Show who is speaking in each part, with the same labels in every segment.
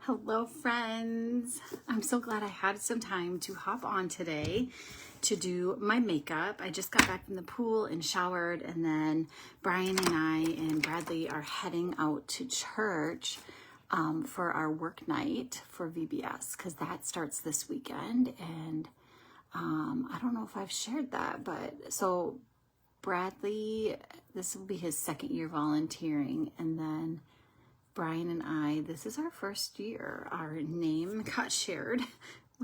Speaker 1: Hello, friends. I'm so glad I had some time to hop on today to do my makeup. I just got back from the pool and showered, and then Brian and I and Bradley are heading out to church for our work night for VBS because that starts this weekend. And I don't know if I've shared that, but so Bradley, this will be his second year volunteering, and then Brian and I, this is our first year. Our name got shared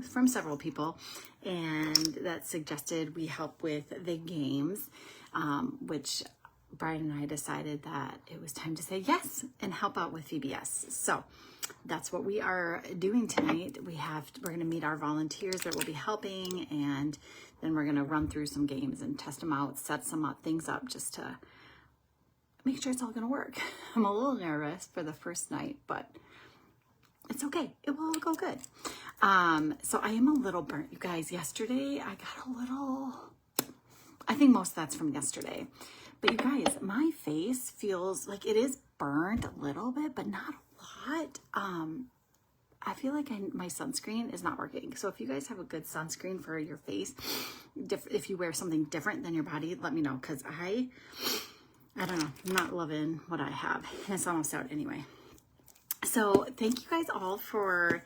Speaker 1: from several people, and that suggested we help with the games, which Brian and I decided that it was time to say yes and help out with VBS. So that's what we are doing tonight. We're going to meet our volunteers that will be helping, and then we're going to run through some games and test them out, set some things up just to make sure it's all gonna work. I'm a little nervous for the first night, but it's okay. It will all go good. So I am a little burnt, you guys. Yesterday, I got a little, I think most of that's from yesterday. But you guys, my face feels like it is burnt a little bit, but not a lot. I feel like my sunscreen is not working. So if you guys have a good sunscreen for your face, if you wear something different than your body, let me know, because I don't know, I'm not loving what I have. And it's almost out anyway. So thank you guys all for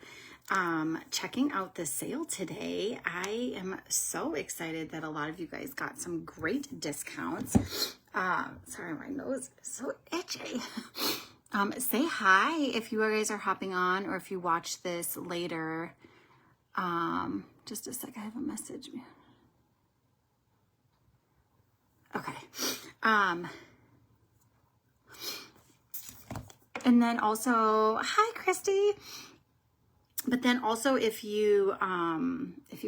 Speaker 1: checking out the sale today. I am so excited that a lot of you guys got some great discounts. Sorry, my nose is so itchy. Say hi if you guys are hopping on, or if you watch this later. Just a sec, I have a message. Okay. And then also, hi, Christy. But then also, if you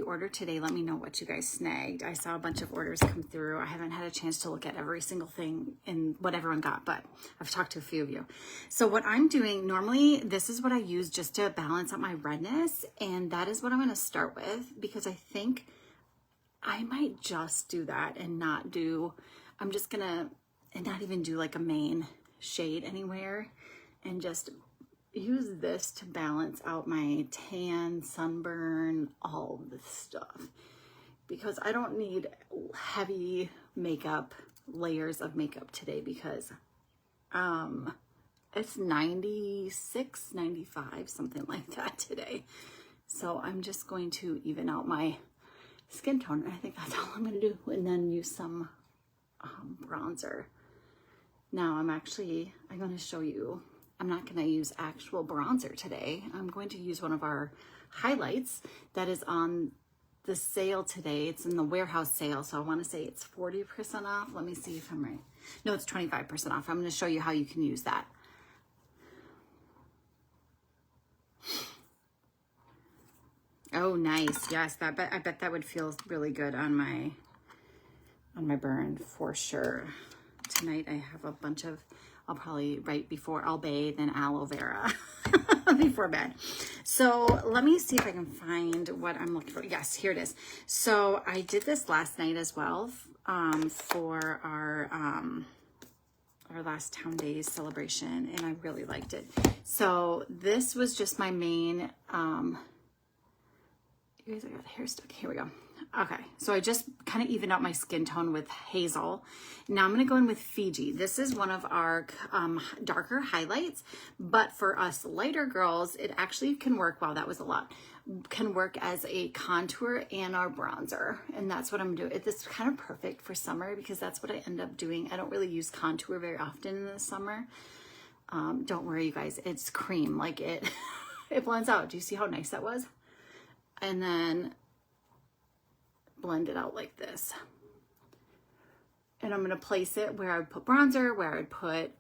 Speaker 1: order today, let me know what you guys snagged. I saw a bunch of orders come through. I haven't had a chance to look at every single thing and what everyone got, but I've talked to a few of you. So what I'm doing, normally, this is what I use just to balance out my redness. And that is what I'm going to start with, because I think I might just do that and not do, I'm just going to, and not even do like a main shade anywhere. And just use this to balance out my tan, sunburn, all of this stuff. Because I don't need heavy makeup, layers of makeup today, because it's 96, 95, something like that today. So I'm just going to even out my skin tone. I think that's all I'm going to do. And then use some bronzer. Now I'm going to show you. I'm not going to use actual bronzer today. I'm going to use one of our highlights that is on the sale today. It's in the warehouse sale, so I want to say it's 40% off. Let me see if I'm right. No, it's 25% off. I'm going to show you how you can use that. Oh, nice. Yes, I bet that would feel really good on my burn for sure. Tonight I have a bunch of, I'll probably, right before I'll bathe, and aloe vera before bed. So let me see if I can find what I'm looking for. Yes, here it is. So I did this last night as well for our last Town Days celebration, and I really liked it. So this was just my main, you guys, I got the hair stuck. Here we go. Okay, so I just kind of evened out my skin tone with Hazel. Now I'm going to go in with Fiji. This is one of our darker highlights, but for us lighter girls, it actually can work, wow, that was a lot, can work as a contour and our bronzer. And that's what I'm doing. It's kind of perfect for summer, because that's what I end up doing. I don't really use contour very often in the summer. Don't worry, you guys, it's cream. Like it blends out. Do you see how nice that was? And then blend it out like this. And I'm going to place it where I would put bronzer, where I'd put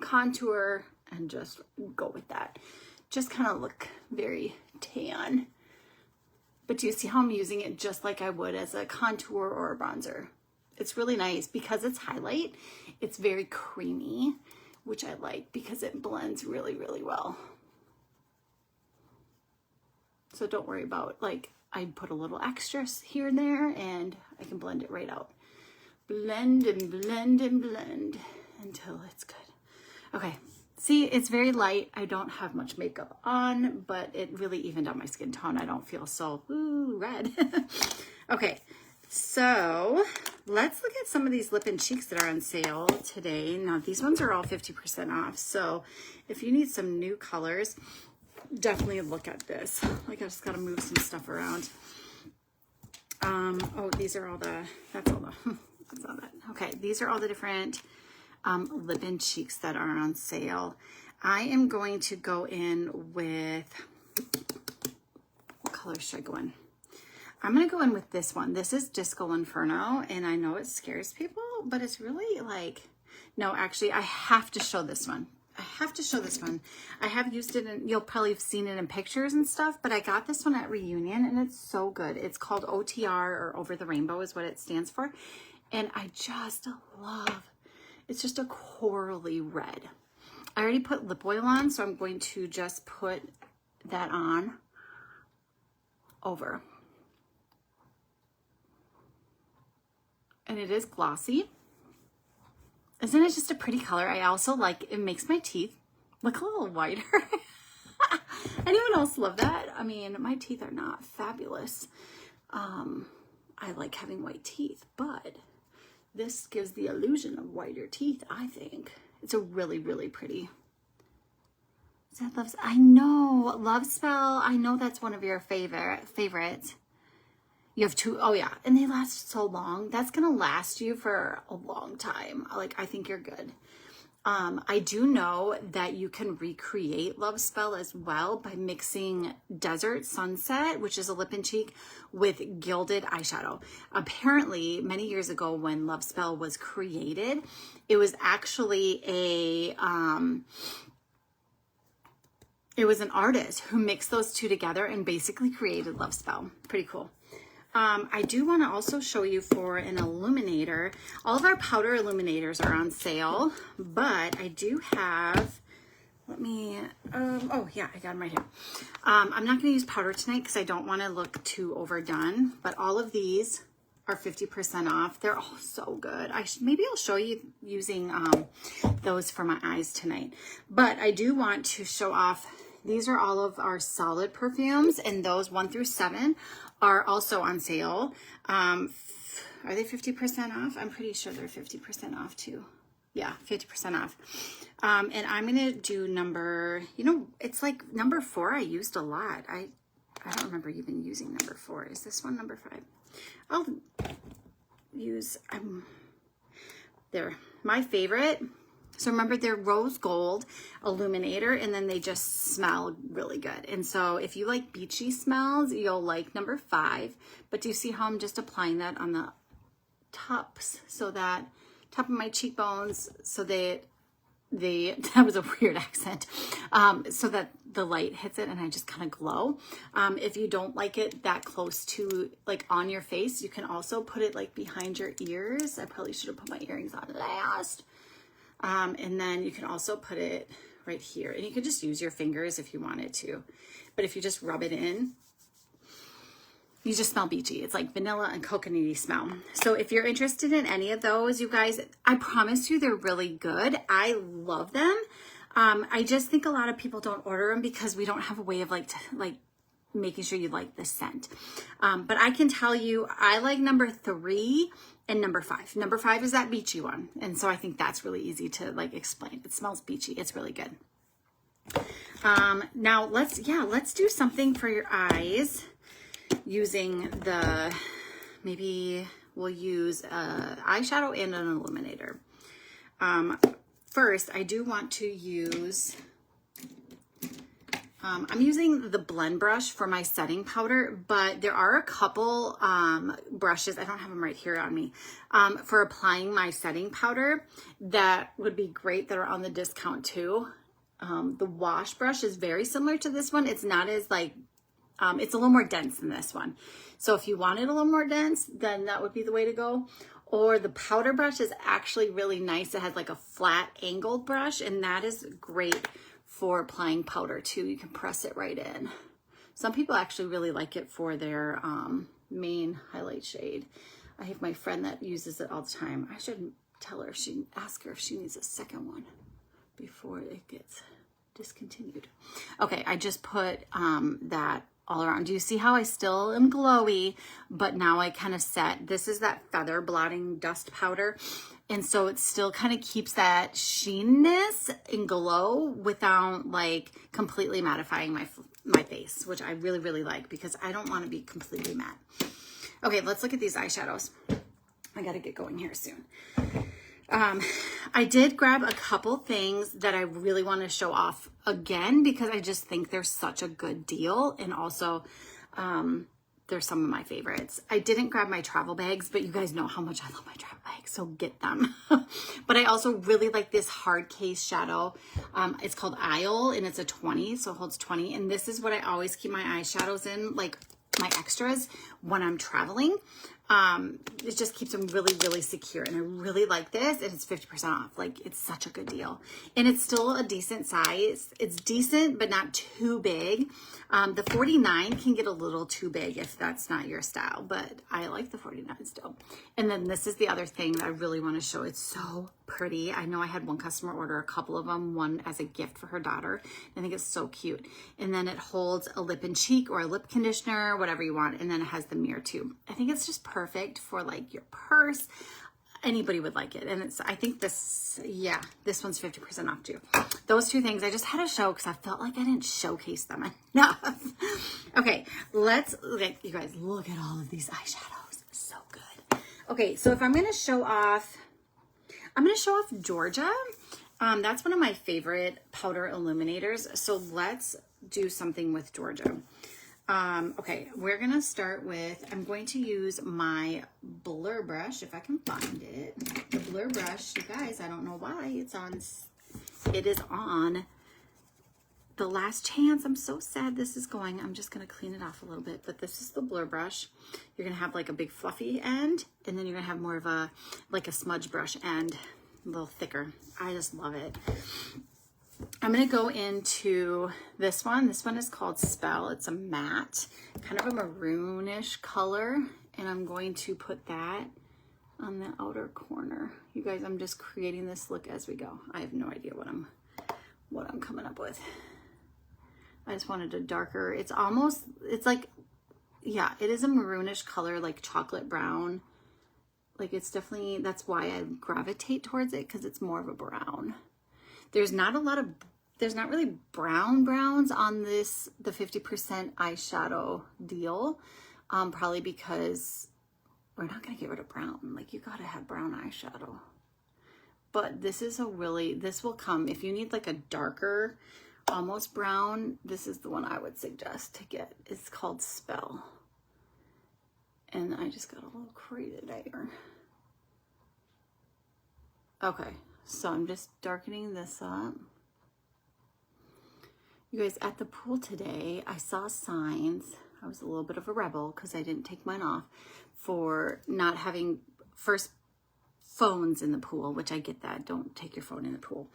Speaker 1: contour, and just go with that. Just kind of look very tan. But do you see how I'm using it just like I would as a contour or a bronzer? It's really nice because it's highlight. It's very creamy, which I like because it blends really, really well. So don't worry about, like, I put a little extra here and there, and I can blend it right out. Blend and blend and blend until it's good. Okay, See, it's very light. I don't have much makeup on, but it really evened out my skin tone. I don't feel so red. Okay, so let's look at some of these lip and cheeks that are on sale today. Now, these ones are all 50% off. So if you need some new colors, definitely look at this. Like, I just got to move some stuff around. Oh, these are all the, that's all that. Okay, these are all the different lip and cheeks that are on sale. I am going to go in with, what color should I go in? I'm going to go in with this one. This is Disco Inferno, and I know it scares people, but it's really like, no, actually, I have to show this one. I have to show this one. I have used it, and you'll probably have seen it in pictures and stuff, but I got this one at Reunion, and it's so good. It's called OTR, or Over the Rainbow is what it stands for, and I just love, it's just a corally red. I already put lip oil on, so I'm going to just put that on over. And it is glossy. Isn't it just a pretty color? I also like, it makes my teeth look a little whiter. Anyone else love that? I mean, my teeth are not fabulous. I like having white teeth, but this gives the illusion of whiter teeth, I think. It's a really, really pretty. Is that Love? I know, Love Spell. I know that's one of your favorites. You have two, oh yeah, and they last so long. That's gonna last you for a long time. Like, I think you're good. I do know that you can recreate Love Spell as well by mixing Desert Sunset, which is a lip and cheek, with gilded eyeshadow. Apparently, many years ago when Love Spell was created, it was actually it was an artist who mixed those two together and basically created Love Spell. Pretty cool. I do want to also show you for an illuminator. All of our powder illuminators are on sale, but I do have, let me, oh yeah, I got them right here. I'm not going to use powder tonight because I don't want to look too overdone, but all of these are 50% off. They're all so good. Maybe I'll show you using those for my eyes tonight, but I do want to show off, these are all of our solid perfumes, and those 1 through 7 are also on sale. Are they 50% off? I'm pretty sure they're 50% off too. Yeah, 50% off. And I'm gonna do number, you know, it's like number 4 I used a lot. I don't remember even using number 4. Is this one number 5? I'll use, they're my favorite. So remember, they're rose gold illuminator, and then they just smell really good. And so if you like beachy smells, you'll like number 5. But do you see how I'm just applying that on the tops, so that top of my cheekbones, so that that was a weird accent, so that the light hits it and I just kind of glow. If you don't like it that close to like on your face, you can also put it like behind your ears. I probably should have put my earrings on last. And then you can also put it right here, and you can just use your fingers if you wanted to, but if you just rub it in, you just smell beachy. It's like vanilla and coconutty smell. So if you're interested in any of those, you guys, I promise you they're really good. I love them. I just think a lot of people don't order them because we don't have a way of like making sure you like the scent. But I can tell you, I like number 3 and number 5. Number 5 is that beachy one. And so I think that's really easy to like explain. It smells beachy. It's really good. Now let's do something for your eyes using the, maybe we'll use eyeshadow and an illuminator. First, I do want to use, I'm using the blend brush for my setting powder, but there are a couple brushes, I don't have them right here on me, for applying my setting powder that would be great, that are on the discount too. The wash brush is very similar to this one. It's not as like, it's a little more dense than this one. So if you wanted a little more dense, then that would be the way to go. Or the powder brush is actually really nice. It has like a flat angled brush, and that is great for applying powder too. You can press it right in. Some people actually really like it for their main highlight shade. I have my friend that uses it all the time. I should tell her, ask her if she needs a second one, before it gets discontinued. Okay, I just put that all around. Do you see how I still am glowy, but now I kind of set, this is that feather blotting dust powder. And so it still kind of keeps that sheenness and glow without like completely mattifying my face, which I really, really like because I don't want to be completely matte. Okay, let's look at these eyeshadows. I got to get going here soon. I did grab a couple things that I really want to show off again because I just think they're such a good deal. And also, they're some of my favorites. I didn't grab my travel bags, but you guys know how much I love my travel bags, so get them. But I also really like this hard case shadow. It's called Isle and it's a 20, so it holds 20. And this is what I always keep my eyeshadows in, like my extras when I'm traveling. It just keeps them really, really secure. And I really like this. And it's 50% off. Like, it's such a good deal. And it's still a decent size. It's decent, but not too big. The 49 can get a little too big if that's not your style, but I like the 49 still. And then this is the other thing that I really want to show. It's so pretty. I know I had one customer order a couple of them, one as a gift for her daughter. I think it's so cute. And then it holds a lip and cheek or a lip conditioner, whatever you want. And then it has the mirror too. I think it's just perfect for like your purse. Anybody would like it. And it's, I think this, yeah, this one's 50% off too. Those two things I just had to show because I felt like I didn't showcase them enough. Okay, let's, you guys, look at all of these eyeshadows. So good. Okay, so if I'm going to show off, I'm going to show off Georgia. That's one of my favorite powder illuminators. So let's do something with Georgia. Okay, we're going to start with, I'm going to use my blur brush, if I can find it. The blur brush, you guys, I don't know why it is on the last chance. I'm so sad this is going. I'm just going to clean it off a little bit, but this is the blur brush. You're going to have like a big fluffy end, and then you're going to have more of a, like a smudge brush end, a little thicker. I just love it. I'm going to go into this one. This one is called Spell. It's a matte, kind of a maroonish color. And I'm going to put that on the outer corner. You guys, I'm just creating this look as we go. I have no idea what I'm coming up with. I just wanted a darker, it's almost, it's like, yeah, it is a maroonish color, like chocolate brown. Like it's definitely, that's why I gravitate towards it because it's more of a brown. There's not really brown browns on this, the 50% eyeshadow deal. Probably because we're not going to get rid of brown. Like, you got to have brown eyeshadow. But this is this will come, if you need like a darker, almost brown, this is the one I would suggest to get. It's called Spell. And I just got a little created there. Okay. So I'm just darkening this up. You guys, at the pool today, I saw signs. I was a little bit of a rebel because I didn't take mine off for not having first phones in the pool, which I get that. Don't take your phone in the pool.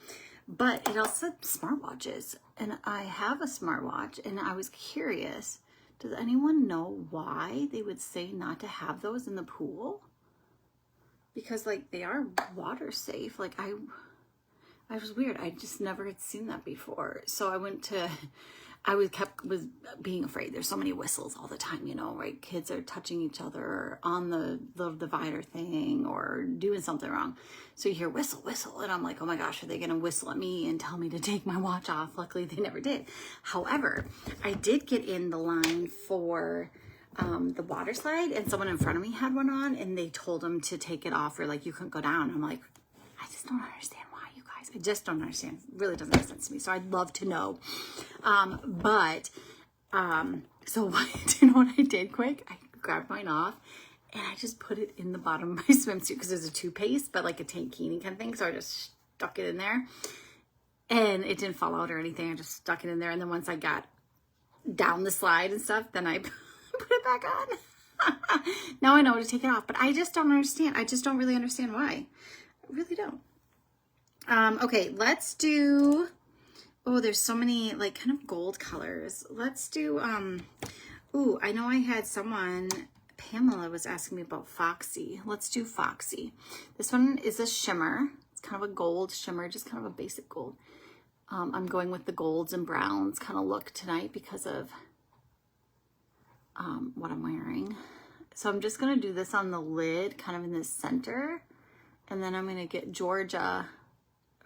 Speaker 1: But it also said smartwatches. And I have a smartwatch and I was curious, does anyone know why they would say not to have those in the pool? Because like they are water safe. Like I was weird. I just never had seen that before. So I was being afraid. There's so many whistles all the time, you know, right? Kids are touching each other on the divider thing or doing something wrong. So you hear whistle, whistle. And I'm like, oh my gosh, are they going to whistle at me and tell me to take my watch off? Luckily they never did. However, I did get in the line for the water slide, and someone in front of me had one on and they told them to take it off or like you couldn't go down. I'm like, I just don't understand why, you guys. I just don't understand. It really doesn't make sense to me. So I'd love to know. So what, you know what I did quick? I grabbed mine off and I just put it in the bottom of my swimsuit because there's a toothpaste, but like a tankini kind of thing. So I just stuck it in there and it didn't fall out or anything. I just stuck it in there. And then once I got down the slide and stuff, then I put it back on. Now I know to take it off, but I just don't understand. I just don't really understand why. I really don't. Okay, let's do, oh, there's so many like kind of gold colors. Let's do, ooh, I know I had someone, Pamela was asking me about Foxy. Let's do Foxy. This one is a shimmer. It's kind of a gold shimmer, just kind of a basic gold. I'm going with the golds and browns kind of look tonight because of what I'm wearing. So I'm just going to do this on the lid, kind of in the center. And then I'm going to get Georgia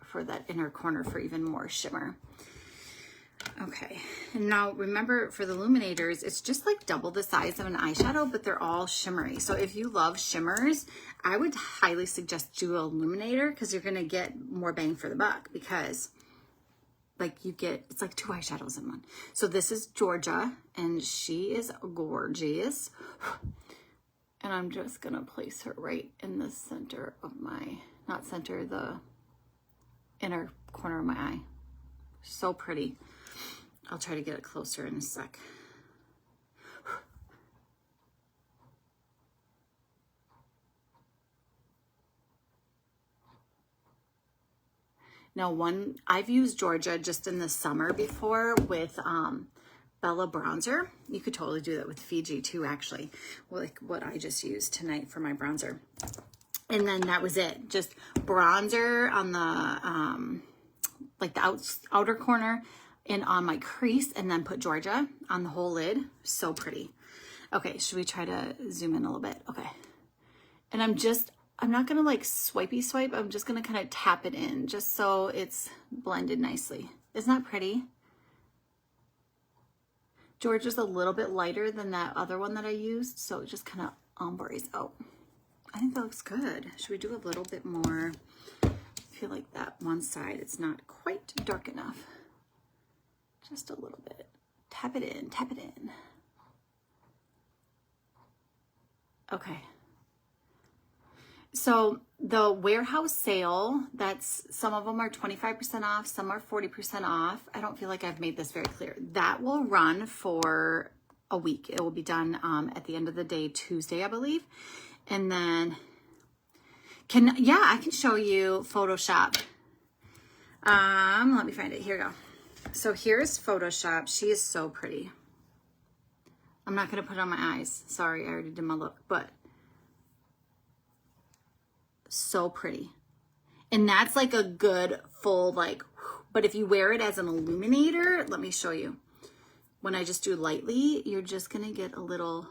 Speaker 1: for that inner corner for even more shimmer. Okay, and now remember for the illuminators, it's just like double the size of an eyeshadow, but they're all shimmery. So if you love shimmers, I would highly suggest do an illuminator because you're gonna get more bang for the buck because like you get, it's like 2 eyeshadows in one. So this is Georgia and she is gorgeous. And I'm just gonna place her right in the center of my, not center, the inner corner of my eye. So pretty. I'll try to get it closer in a sec. Now I've used Georgia just in the summer before with Bella bronzer. You could totally do that with Fiji too, actually, like what I just used tonight for my bronzer. And then that was it, just bronzer on the like the outer corner and on my crease, and then put Georgia on the whole lid. So pretty. Okay, should we try to zoom in a little bit? Okay. And I'm not gonna like swipey swipe, I'm just gonna kind of tap it in just so it's blended nicely. Isn't that pretty? Georgia's a little bit lighter than that other one that I used, so it just kind of ombres out. I think that looks good. Should we do a little bit more? I feel like that one side, it's not quite dark enough. Just a little bit. Tap it in, tap it in. Okay. So the warehouse sale, some of them are 25% off, some are 40% off. I don't feel like I've made this very clear. That will run for a week. It will be done at the end of the day, Tuesday, I believe. And then I can show you Photoshop. Let me find it. Here we go. So here's Photoshop. She is so pretty. I'm not going to put it on my eyes. Sorry, I already did my look, but so pretty. And that's like a good full, like, but if you wear it as an illuminator, let me show you. When I just do lightly, you're just going to get a little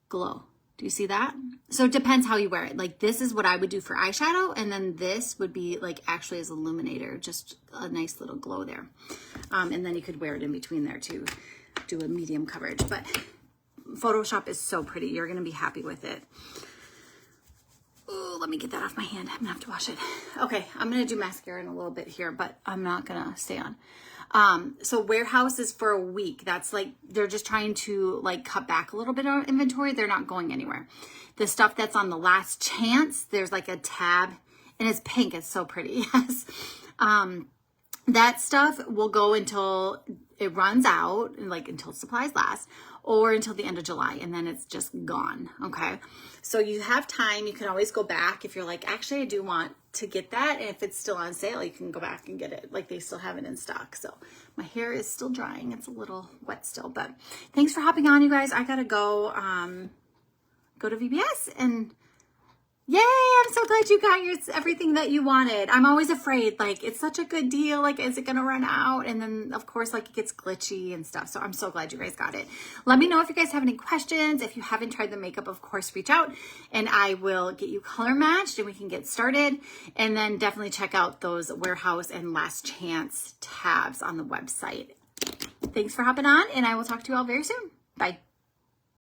Speaker 1: glow. Do you see that? So it depends how you wear it. Like this is what I would do for eyeshadow, and then this would be like actually as illuminator, just a nice little glow there. And then you could wear it in between there to do a medium coverage. But Photoshop is so pretty. You're gonna be happy with it. Oh, let me get that off my hand. I'm gonna have to wash it. Okay, I'm gonna do mascara in a little bit here, but I'm not gonna stay on. So warehouse is for a week. That's like, they're just trying to like cut back a little bit on inventory. They're not going anywhere. The stuff that's on the last chance, there's like a tab and it's pink. It's so pretty. Yes. That stuff will go until it runs out, like until supplies last, or until the end of July, and then it's just gone. Okay. So you have time. You can always go back if you're like, actually, I do want to get that. And if it's still on sale, you can go back and get it. Like they still have it in stock. So my hair is still drying. It's a little wet still, but thanks for hopping on, you guys. I gotta go to VBS, and yay, I'm so glad you got everything that you wanted. I'm always afraid, like, it's such a good deal. Like, is it going to run out? And then, of course, like, it gets glitchy and stuff. So I'm so glad you guys got it. Let me know if you guys have any questions. If you haven't tried the makeup, of course, reach out and I will get you color matched and we can get started. And then definitely check out those warehouse and last chance tabs on the website. Thanks for hopping on, and I will talk to you all very soon. Bye.